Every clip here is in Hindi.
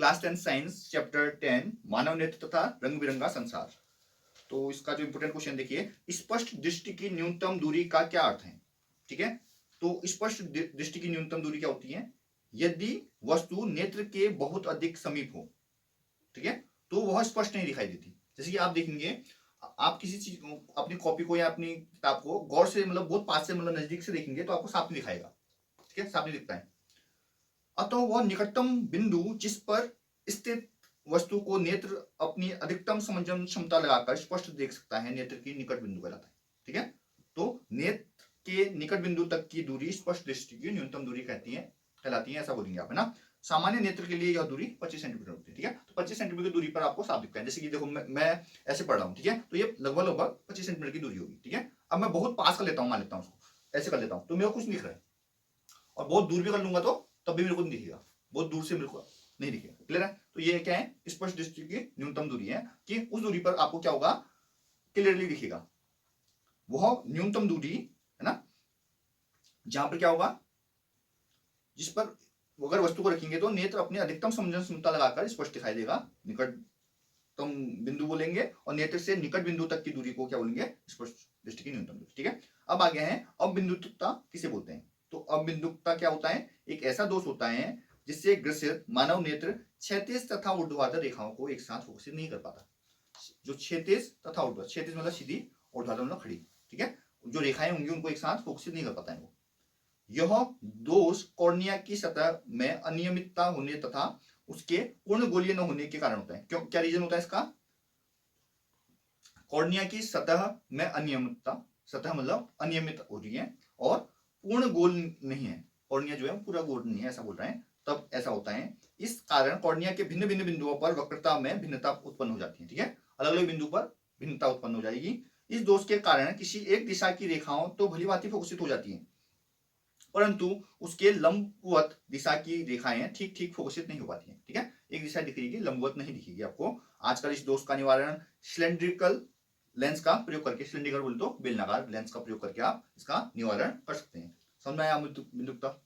क्लास 10 साइंस चैप्टर 10 मानव नेत्र तथा रंग बिरंगा संसार। तो इसका जो इंपोर्टेंट क्वेश्चन देखिए, स्पष्ट दृष्टि की न्यूनतम दूरी का क्या अर्थ है। ठीक है, तो स्पष्ट दृष्टि की न्यूनतम दूरी क्या होती है? यदि वस्तु नेत्र के बहुत अधिक समीप हो, ठीक है, तो वह स्पष्ट नहीं दिखाई देती। जैसे कि आप देखेंगे, आप किसी चीज को, अपनी कॉपी को या अपनी किताब को गौर से, मतलब बहुत पास से, मतलब नजदीक से देखेंगे तो आपको साफ नहीं दिखाएगा। ठीक है, साफ नहीं दिखता है। अतः वह निकटतम बिंदु जिस पर स्थित वस्तु को नेत्र अपनी अधिकतम समंजन क्षमता लगाकर स्पष्ट देख सकता है, नेत्र की निकट बिंदु कहलाता है। ठीक है, तो नेत्र के निकट बिंदु तक की दूरी स्पष्ट दृष्टि की न्यूनतम दूरी कहलाती है, ऐसा बोलेंगे आप, है ना। सामान्य नेत्र के लिए यह दूरी 25 सेंटीमीटर होती है। ठीक है, तो 25 सेंटीमीटर की दूरी पर आपको साफ दिखता है। जैसे कि देखो, मैं ऐसे पढ़ रहा हूँ, ठीक है, तो ये लगभग 25 सेंटीमीटर की दूरी होगी। ठीक है, अब मैं बहुत पास कर लेता हूँ, मान लेता हूँ उसको, ऐसे कर लेता हूँ, तो मेरे को कुछ नहीं दिख रहा है। और बहुत दूर भी कर लूंगा तो तब भी मेरे को नहीं दिखेगा, बहुत दूर से मेरे को नहीं दिखेगा। क्लियर है? तो ये क्या है? स्पष्ट दृष्टि की न्यूनतम दूरी है कि उस दूरी पर आपको क्या होगा, क्लियरली दिखेगा। वह न्यूनतम दूरी है ना, जहां पर क्या होगा, जिस पर अगर वस्तु को रखेंगे तो नेत्र अपने अधिकतम समंजन क्षमता लगाकर स्पष्ट दिखाई देगा। निकटतम बिंदु बोलेंगे, और नेत्र से निकट बिंदु तक की दूरी को क्या बोलेंगे? स्पष्ट दृष्टि की न्यूनतम दूरी। ठीक है, अब आगे है अबिंदुता किसे बोलते हैं। तो अबिंदुता क्या होता है? एक ऐसा दोष होता है जिससे ग्रसित मानव नेत्र क्षैतिज तथा ऊर्ध्वाधर रेखाओं को एक साथ फोकसित नहीं कर पाता। जो क्षैतिज तथा ऊर्ध्वाधर, क्षैतिज मतलब सीधी, ऊर्ध्वाधर मतलब खड़ी। ठीक है, जो रेखाएं होंगी उनको एक साथ फोकसित नहीं कर पाता है वो। यह दोष कॉर्निया की सतह में अनियमितता होने तथा उसके पूर्ण गोलीय न होने के कारण होता है। क्यों, क्या रीजन होता है इसका? कॉर्निया की सतह में अनियमितता, सतह मतलब अनियमित हो रही है और पूर्ण गोल नहीं है, कॉर्निया जो है पूरा गोल नहीं है, ऐसा बोल रहे हैं। तब ऐसा होता है, इस कारण कॉर्निया के भिन्न भिन्न बिंदुओं पर वक्रता में भिन्नता उत्पन्न हो जाती है। ठीक है, अलग अलग बिंदु पर भिन्नता उत्पन्न हो जाएगी। इस दोष के कारण किसी एक दिशा की रेखाओं तो भली भांति फोकसित हो जाती है, परंतु उसके लंबवत दिशा की रेखाएं ठीक ठीक फोकसित नहीं हो पाती हैं। ठीक है, एक दिशा दिखेगी, लंबवत नहीं दिखेगी आपको। आजकल इस दोष का निवारण सिलेंड्रिकल लेंस का प्रयोग करके, सिलेंड्रिकल बोले तो बेलनाकार लेंस का प्रयोग करके आप इसका निवारण कर सकते हैं। समझ में आया बिंदुकता?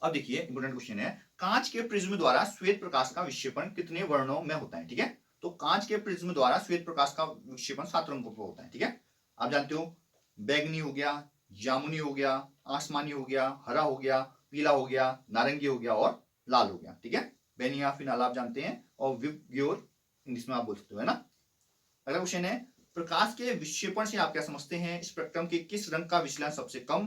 अब देखिए, इंपोर्टेंट क्वेश्चन है, कांच के प्रिज्म द्वारा श्वेत प्रकाश का विक्षेपण कितने वर्णों में होता है? ठीक है, तो कांच के प्रिज्म द्वारा श्वेत प्रकाश का विक्षेपण 7 रंगों पर होता है। ठीक है, आप जानते हो, बैगनी हो गया, जामुनी हो गया, आसमानी हो गया, हरा हो गया, पीला हो गया, नारंगी हो गया और लाल हो गया। ठीक है, बेनिया फिनाल आप जानते हैं, और विबग्योर इंग्लिश में आप बोल सकते हो, है ना। अगला क्वेश्चन है, प्रकाश के विक्षेपण से आप क्या समझते हैं? स्पेक्ट्रम के किस रंग का विचलन सबसे कम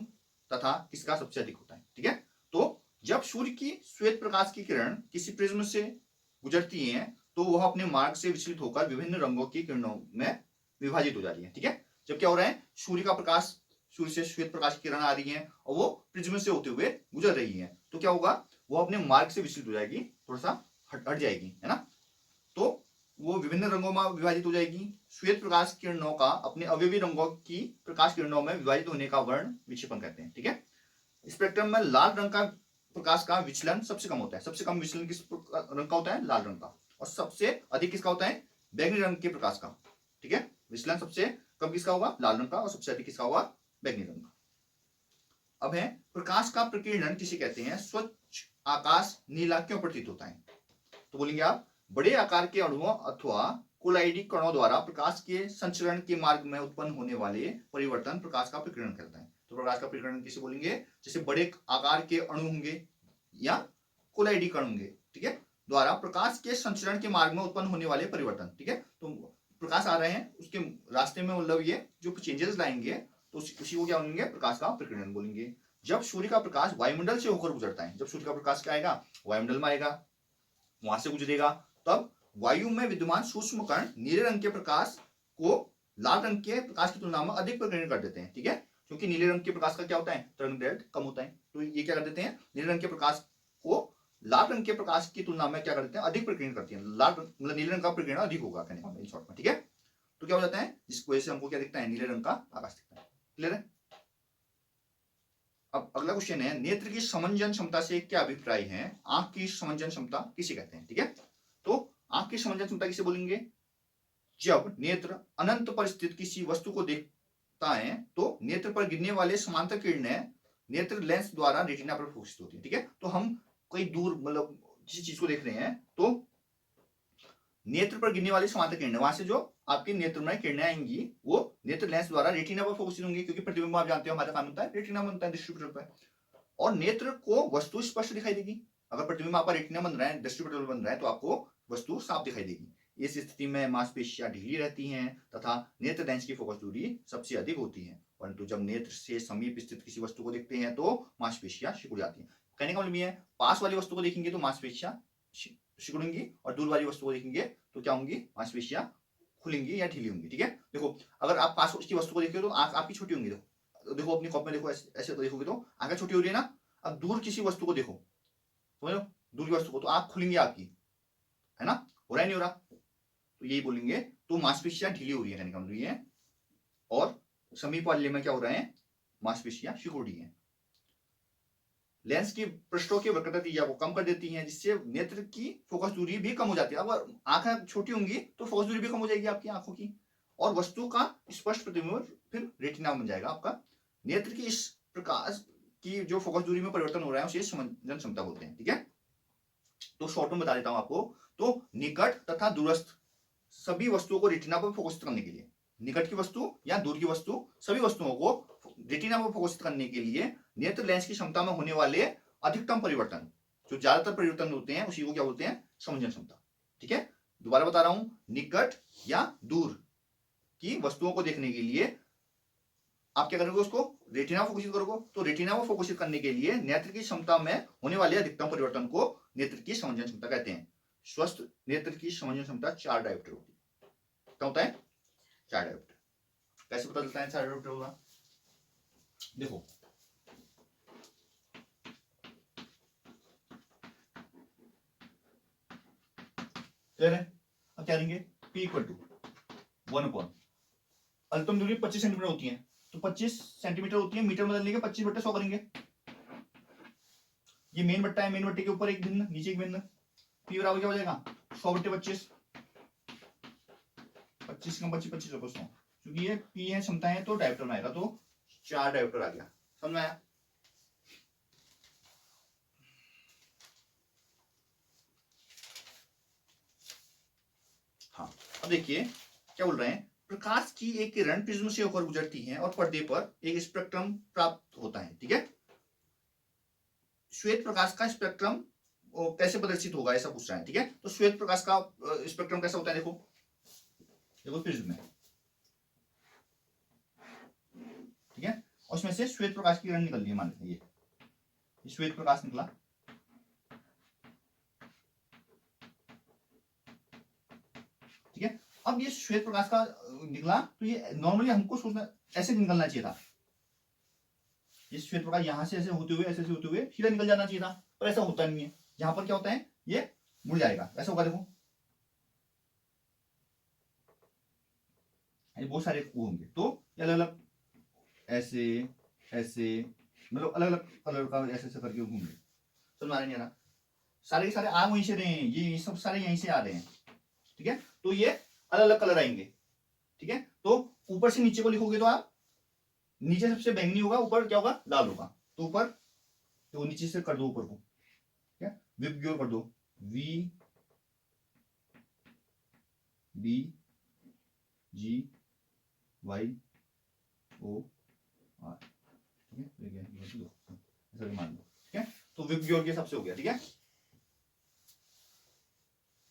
तथा किसका सबसे अधिक होता है? ठीक है, तो जब सूर्य की श्वेत प्रकाश की किरण किसी प्रिज्म से गुजरती है तो वह अपने मार्ग से विचलित होकर विभिन्न रंगों की किरणों में विभाजित हो जा रही है। ठीक है, जब क्या हो रहा है, सूर्य का प्रकाश, सूर्य से श्वेत प्रकाश की किरण आ रही है और वो प्रिज्म से होते हुए गुजर रही है, तो क्या होगा, वो अपने मार्ग से विचलित हो जाएगी, थोड़ा सा हट जाएगी, है ना। तो वो विभिन्न रंगों में विभाजित हो जाएगी। श्वेत प्रकाश किरणों का अपने अवयवी रंगों की प्रकाश किरणों में विभाजित होने का वर्ण विक्षेपण कहते हैं। ठीक है, स्पेक्ट्रम में लाल रंग का प्रकाश का विचलन सबसे कम होता है। सबसे कम विचलन किस रंग का होता है? लाल रंग का। और सबसे अधिक किसका होता है? बैंगनी रंग के प्रकाश का। ठीक है, विचलन सबसे कम किसका होगा? लाल रंग का, और सबसे अधिक किसका होगा? बैंगनी रंग का। अब है, प्रकाश का प्रकीर्णन किसे कहते हैं? स्वच्छ आकाश नीला क्यों प्रतीत होता है? तो बोलेंगे आप, बड़े आकार के अणुओं अथवा कोलाइडी कणों द्वारा प्रकाश के संचरण के मार्ग में उत्पन्न होने वाले परिवर्तन प्रकाश का प्रकीर्णन कहलाता है। तो प्रकाश का प्रकीर्णन किसे बोलेंगे? जैसे बड़े आकार के अणु होंगे या कोलाइडी कण होंगे, ठीक है, द्वारा प्रकाश के संचरण के मार्ग में उत्पन्न होने वाले परिवर्तन। ठीक है, तो प्रकाश आ रहे हैं, उसके रास्ते में मतलब ये जो चेंजेस लाएंगे तो उसी को क्या बोलेंगे? प्रकाश का प्रकीर्णन बोलेंगे। जब सूर्य का प्रकाश वायुमंडल से होकर गुजरता है, जब सूर्य का प्रकाश क्या आएगा? वायुमंडल में आएगा, वहां से गुजरेगा, तब वायु में विद्यमान सूक्ष्म कण नीले रंग के प्रकाश को लाल रंग के प्रकाश की तुलना में अधिक प्रकीर्णन कर देते हैं। ठीक है, क्योंकि नीले रंग के प्रकाश का क्या होता है? तरंग दैर्ध्य कम होता है, तो ये क्या कर देते हैं? नीले रंग के प्रकाश को लाल रंग के प्रकाश की तुलना में क्या कर देते हैं? अधिक प्रकीर्णन करती है। लाल मतलब नीले रंग का प्रकीर्णन अधिक होगा, कहने का इन शॉर्ट में। ठीक है, तो क्या हो जाता है, जिसकी वजह से हमको क्या दिखता है? नीले रंग का आकाश दिखता है। क्लियर है? अब अगला क्वेश्चन है, नेत्र की समंजन क्षमता से क्या अभिप्राय है? आंख की समंजन क्षमता किसे कहते हैं? ठीक है, तो आंख की समंजन क्षमता किसे बोलेंगे? जब नेत्र अनंत पर स्थित किसी वस्तु को देखता है तो नेत्र पर गिरने वाले समांतर किरणें नेत्र लेंस द्वारा रेटिना पर फोकसित होती है, ठीक है। तो हम कोई दूर मतलब किसी चीज को देख रहे हैं तो नेत्र पर गिरने वाली समांतर किरणें, वहां से जो आपके नेत्र में किरणें आएंगी वो नेत्र लेंस द्वारा रेटिना पर फोकसित होंगी, क्योंकि प्रतिबिंब आप जानते हो हमारा काम होता है रेटिना में बनता है, दृष्टिपटल पर, और नेत्र को वस्तु स्पष्ट दिखाई देगी। अगर प्रतिबिंब आपका रेटिना बन रहा है, दृष्टिपटल बन रहा है, तो आपको वस्तु साफ दिखाई देगी। इस स्थिति में मांसपेशियां ढीली रहती हैं तथा नेत्र लेंस की फोकस दूरी सबसे अधिक होती है, परंतु जब नेत्र से समीप स्थित किसी वस्तु को देखते हैं तो मांसपेशियां सिकुड़ जाती हैं। कहने का मतलब ये है, पास वाली वस्तु को देखेंगे तो मांसपेशियां सिकुड़ेंगी, और दूर वाली वस्तु को देखेंगे तो क्या होंगी, मांसपेशियां खुलेंगी या ढीली होंगी, ठीक है। देखो अगर आप पास की वस्तु को देखते हो तो आंख आपकी छोटी होंगी, देखो अपनी कॉप में देखो, ऐसे देखोगे तो आंखें छोटी हो रही है ना। अब दूर किसी वस्तु को देखो, समझ लो, दूर की वस्तु को, तो आंख खुलेंगी आपकी, है ना, हो रहा है नहीं हो रहा, तो यही बोलेंगे, तो मांसपेशियां ढीली हो रही है, कहने का मतलब ये है, और समीप वाले में क्या हो रहा है, मांसपेशियां सिकुड़ रही है। लेंस की पृष्ठों की वक्रता त्रिज्या को कम कर देती हैं, जिससे नेत्र की फोकस दूरी भी कम हो जाती है। अब आंखें छोटी होंगी तो फोकस दूरी भी कम हो जाएगी आपकी आंखों की, और वस्तु का स्पष्ट प्रतिबिंब फिर रेटिना बन जाएगा आपका। नेत्र की इस प्रकाश की जो फोकस दूरी में परिवर्तन हो रहा है उसे समंजन क्षमता बोलते हैं, ठीक है। तो शॉर्ट में बता देता हूं आपको, तो निकट तथा दूरस्थ सभी वस्तुओं को रेटिना पर फोकसित करने के लिए, निकट की वस्तु या दूर की वस्तु, सभी वस्तुओं को रेटिना पर फोकसित करने के लिए नेत्र लेंस की क्षमता में होने वाले अधिकतम परिवर्तन, जो ज्यादातर परिवर्तन होते हैं, उसी को क्या बोलते हैं, समंजन क्षमता, ठीक है। दोबारा बता रहा हूं, निकट या दूर की वस्तुओं को देखने के लिए आप क्या करोगे, उसको रेटिना फोकसित करोगे, तो रेटिना को फोकसित करने के लिए नेत्र की क्षमता में होने वाले अधिकतम परिवर्तन को नेत्र की समंजन क्षमता कहते हैं। स्वस्थ नेत्र की समंजन क्षमता 4 डायोप्टर होती है। क्या होता है, 4 डायोप्टर। कैसे पता चलता है 4 डायोप्टर होगा, देखो क्लियर है। अब क्या करेंगे, P इक्वल टू 1 अपॉन अधिकतम दूरी 25 सेंटीमीटर होती है, तो 25 सेंटीमीटर होती है, मीटर बदल लेंगे, 25/100 करेंगे। ये मेन बट्टा है, मेन बट्टे के ऊपर एक भिन्न, नीचे एक भिन्न, P बराबर क्या हो जाएगा, 100/25, 25 कम 25, 25 + 100, क्योंकि ये P है क्षमता है तो डायोप्टर में आएगा, तो 4 डायोप्टर आ गया, समझ में आया। हाँ अब देखिए क्या बोल रहे हैं, प्रकाश की एक किरण प्रिज्म से होकर गुजरती है और पर्दे पर एक स्पेक्ट्रम प्राप्त होता है, ठीक है। श्वेत प्रकाश का स्पेक्ट्रम कैसे प्रदर्शित होगा, ऐसा पूछ रहा है, ठीक है। तो श्वेत प्रकाश का स्पेक्ट्रम कैसा होता है, देखो देखो प्रिज्म में, ठीक है, और उसमें से श्वेत प्रकाश की किरण निकल रही है, मान लीजिए ये श्वेत प्रकाश निकला, ठीक है। अब ये श्वेत प्रकाश का निकला, तो ये नॉर्मली हमको सोचना ऐसे निकलना चाहिए था, ये श्वेत प्रकाश यहां से ऐसे होते हुए, ऐसे ऐसे होते हुए सीधा निकल जाना चाहिए था, पर ऐसा होता नहीं है। यहां पर क्या होता है, ये मुड़ जाएगा, ऐसा होगा, देखो ये बहुत सारे वो होंगे, तो ये अलग अलग ऐसे ऐसे, मतलब अलग अलग कलर का ऐसे ऐसे करके घूम रहे, समझ आ नहीं आ रहा, सारे के सारे आ वहीं से रहे हैं, ये सब सारे यहीं से आ रहे हैं, ठीक है। तो ये अलग अलग कलर आएंगे, ठीक है। तो ऊपर से नीचे को लिखोगे तो आप, नीचे सबसे बैंगनी होगा, ऊपर क्या होगा, लाल होगा, तो ऊपर तो नीचे से कर दो ऊपर को, ठीक है, विबग्योर कर दो, V B G Y O R, ठीक है, ऐसा मान लो, ठीक है। तो विबग्योर के हिसाब से हो गया, ठीक है,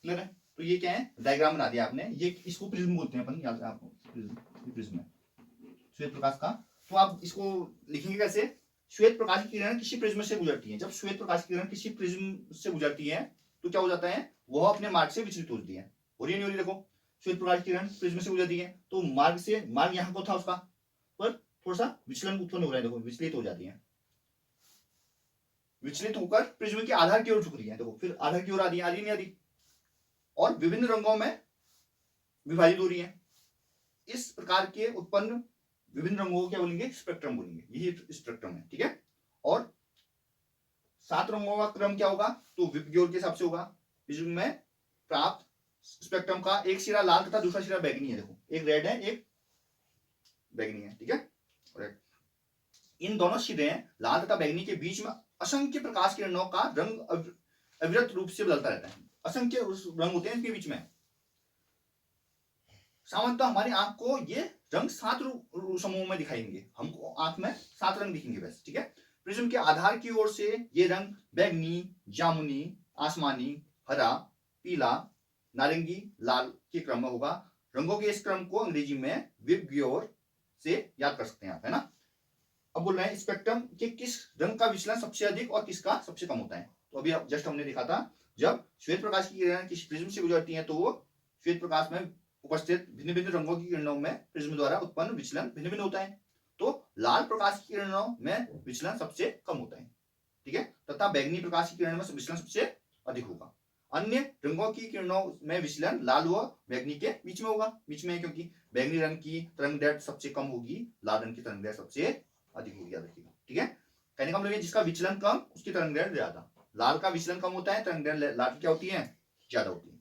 क्लियर है। तो ये क्या है, डायग्राम बना दिया आपने, ये इसको प्रिज्म बोलते हैं अपन, याद है आपको, प्रिज्म है श्वेत प्रकाश का। तो आप इसको लिखेंगे कैसे, श्वेत प्रकाश की किरण किसी प्रिज्म से गुजरती है, जब श्वेत प्रकाश की किरण किसी प्रिज्म से गुजरती है तो क्या हो जाता है, वह अपने मार्ग से विचलित होती है, हो रही है नहीं हो रही, देखो श्वेत प्रकाश की किरण प्रिज्म से गुजरती है तो मार्ग से, मार्ग यहाँ को था उसका, पर थोड़ा सा विचलन उत्पन्न हो रहा है, देखो विचलित हो जाती है, विचलित होकर प्रिज्म के आधार की ओर झुक रही है, देखो फिर आधार की ओर आ रही है, नहीं आ रही, और विभिन्न रंगों में विभाजित हो रही है। इस प्रकार के उत्पन्न विभिन्न रंगों को क्या बोलेंगे, स्पेक्ट्रम बोलेंगे, यही स्पेक्ट्रम है, ठीक है। और 7 रंगों का क्रम क्या होगा, तो विबग्योर के हिसाब से होगा। प्रिज्म में प्राप्त स्पेक्ट्रम का एक सिरा लाल तथा दूसरा सिरा बैगनी है, देखो एक रेड है एक बैगनी है, ठीक है। इन दोनों छिद्रें लाल तथा बैंगनी के बीच में असंख्य प्रकाश किरणों का रंग अविरत रूप से बदलता रहता है। असंख्य रंग होते हैं इसके बीच में। सामान्यतः हमारी आंख को ये रंग 7 समूह में दिखाएंगे, हमको आंख में 7 रंग दिखेंगे बस, ठीक है। प्रिज्म के आधार की ओर से ये रंग बैगनी, जामुनी, आसमानी, हरा, पीला, नारंगी, लाल के क्रम में होगा। रंगों के इस क्रम को अंग्रेजी में विबग्योर से याद कर सकते हैं आप, है ना। अब बोल रहे हैं स्पेक्ट्रम के किस रंग का विचलन सबसे अधिक और किसका सबसे कम होता है। तो अभी जस्ट हमने देखा था, जब श्वेत प्रकाश की किरण किसी प्रिज्म से गुजरती है तो वो श्वेत प्रकाश में उपस्थित भिन्न भिन्न रंगों की किरणों में प्रिज्म द्वारा उत्पन्न विचलन भिन्न भिन्न होता है। तो लाल प्रकाश की किरणों में विचलन सबसे कम होता है, ठीक है, तथा बैंगनी प्रकाश की किरण में विचलन सबसे अधिक होगा। अन्य रंगों की किरणों में विचलन लाल व बैंगनी के बीच में होगा, बीच में, क्योंकि बैंगनी रंग की तरंगदैर्घ्य सबसे कम होगी, लाल रंग की तरंगदैर्घ्य सबसे अधिक होगी, याद रखिएगा, ठीक है। कहने का मतलब जिसका विचलन कम उसकी तरंगदैर्घ्य ज्यादा। लाल का विचलन कम होता है, तरंगदैर्घ्य लाल की क्या होती है, ज्यादा होती है।